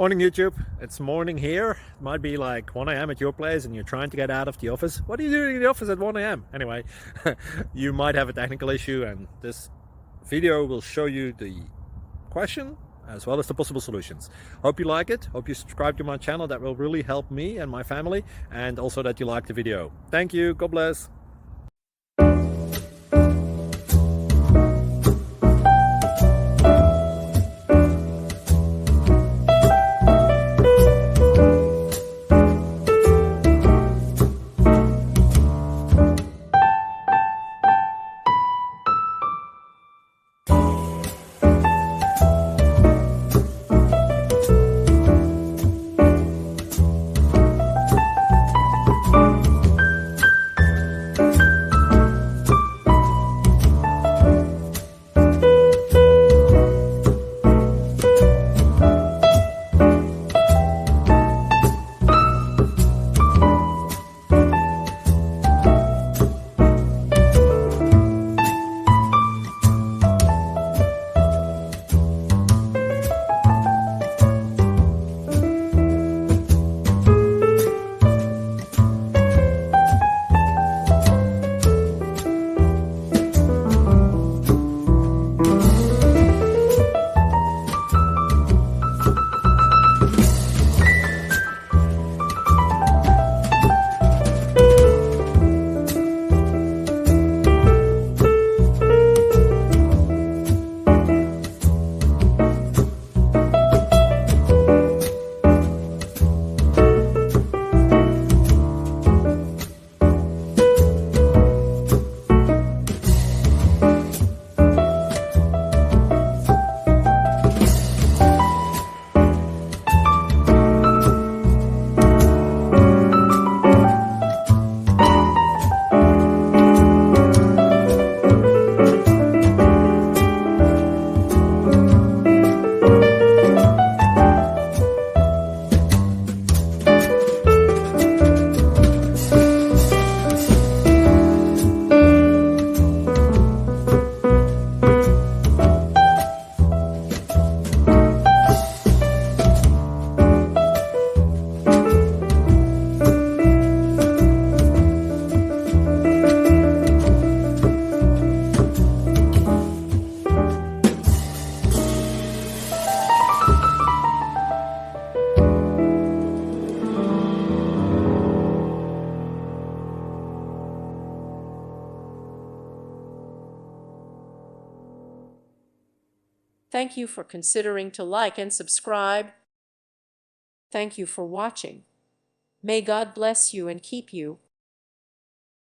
Morning YouTube, it's morning here. It might be like 1 a.m. at your place and you're trying to get out of the office. What are you doing in the office at 1 a.m.? Anyway, you might have a technical issue and this video will show you the question as well as the possible solutions. Hope you like it, hope you subscribe to my channel. That will really help me and my family, and also that you like the video. Thank you, God bless. Thank you for considering to like and subscribe. Thank you for watching. May God bless you and keep you.